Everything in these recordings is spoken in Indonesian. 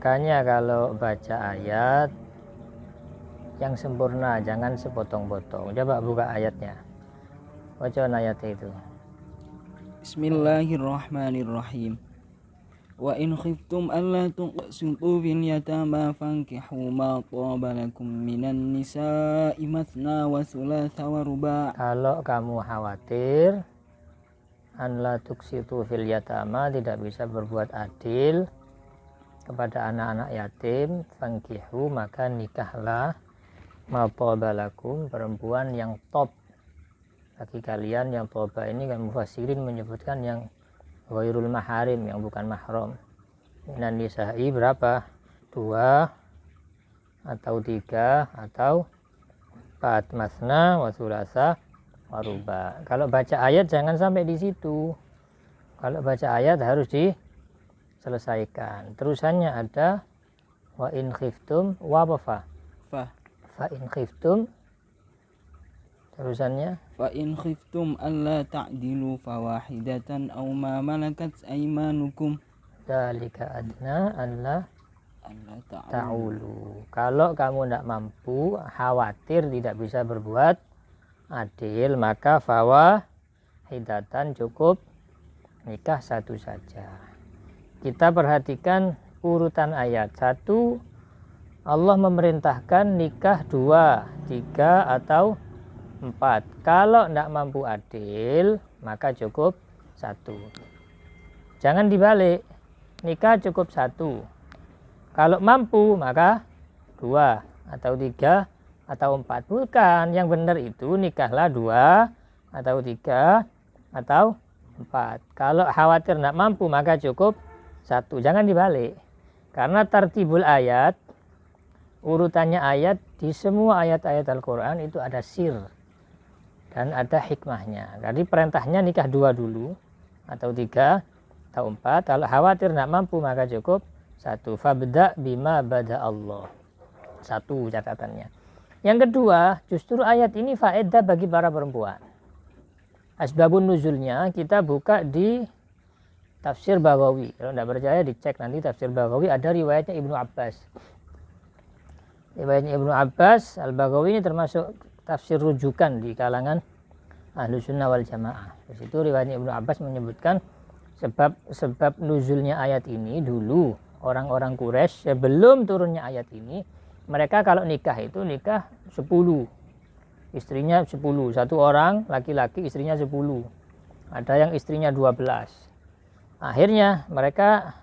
Makanya kalau baca ayat yang sempurna, jangan sepotong-potong. Coba buka ayatnya. Baca ayat itu. Bismillahirrahmanirrahim. Wa in khiftum alla tuqsitu fil yatama fankihu ma taba lakum minan nisa'i mathna wa thulatha wa ruba'. Kalau kamu khawatir an la tuqsitu fil yatama, tidak bisa berbuat adil kepada anak-anak yatim, fankihu, maka nikahlah ma taba lakum, perempuan yang top bagi kalian. Yang toba ini kan mufassirin menyebutkan yang ghairul maharim, yang bukan mahram. Minan nisa'i berapa? 2 atau 3 atau 4, masna wa thulatha wa ruba'. Kalau baca ayat jangan sampai di situ. Kalau baca ayat harus diselesaikan. Terusannya ada wa in khiftum wa fa in khiftum. Terusannya Fa in khiftum alla ta'dilu fawahidatan aw ma malakat aymanukum dzalika adna alla alla ta'ulu. Kalau kamu tidak mampu, khawatir tidak bisa berbuat adil, maka fawahidatan, cukup nikah satu saja. Kita perhatikan urutan ayat. 1, Allah memerintahkan nikah 2, 3 atau 4. Kalau tidak mampu adil, maka cukup 1. Jangan dibalik, nikah cukup 1. Kalau mampu maka 2 atau 3 atau 4. Bukan, yang benar itu nikahlah 2 atau 3 atau 4. Kalau khawatir tidak mampu maka cukup 1. Jangan dibalik. Karena tartibul ayat, urutannya ayat di semua ayat-ayat Al-Quran itu ada sir dan ada hikmahnya. Jadi perintahnya nikah 2 dulu atau 3 atau 4. Kalau khawatir tidak mampu maka cukup 1. Fabda bima bada Allah. 1 catatannya. Yang kedua, justru ayat ini faedah bagi para perempuan. Asbabun nuzulnya kita buka di tafsir Baghawi. Kalau tidak percaya dicek nanti tafsir Baghawi, ada riwayatnya Ibnu Abbas. Riwayatnya Ibnu Abbas, Al-Baghawi ini termasuk tafsir rujukan di kalangan Ahlus Sunnah wal Jamaah. Di situ riwayatnya Ibnu Abbas menyebutkan sebab nuzulnya ayat ini. Dulu orang-orang Quraisy sebelum turunnya ayat ini, mereka kalau nikah itu nikah 10. Istrinya 10, satu orang laki-laki istrinya 10. Ada yang istrinya 12. Akhirnya mereka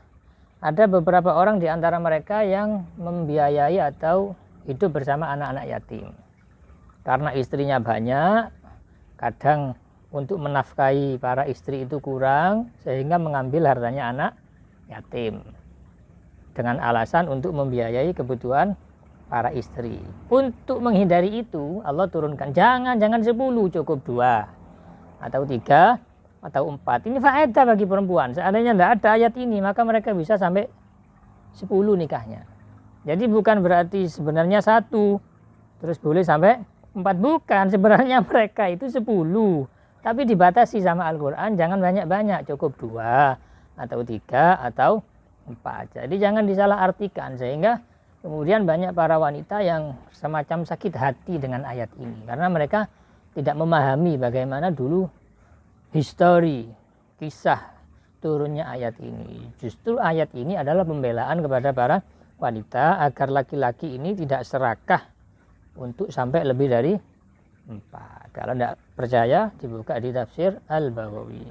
ada beberapa orang di antara mereka yang membiayai atau hidup bersama anak-anak yatim. Karena istrinya banyak, kadang untuk menafkahi para istri itu kurang, sehingga mengambil hartanya anak yatim dengan alasan untuk membiayai kebutuhan para istri. Untuk menghindari itu, Allah turunkan jangan 10, cukup 2 atau 3 atau 4. Ini faedah bagi perempuan. Seandainya tidak ada ayat ini, maka mereka bisa sampai 10 nikahnya. Jadi bukan berarti sebenarnya 1 terus boleh sampai 4, bukan. Sebenarnya mereka itu 10, tapi dibatasi sama Al-Quran, jangan banyak-banyak, cukup 2 atau 3 atau 4. Jadi jangan disalah artikan, sehingga kemudian banyak para wanita yang semacam sakit hati dengan ayat ini, karena mereka tidak memahami bagaimana dulu histori, kisah turunnya ayat ini. Justru ayat ini adalah pembelaan kepada para wanita agar laki-laki ini tidak serakah untuk sampai lebih dari 4. Kalau tidak percaya dibuka di tafsir Al-Baghawi.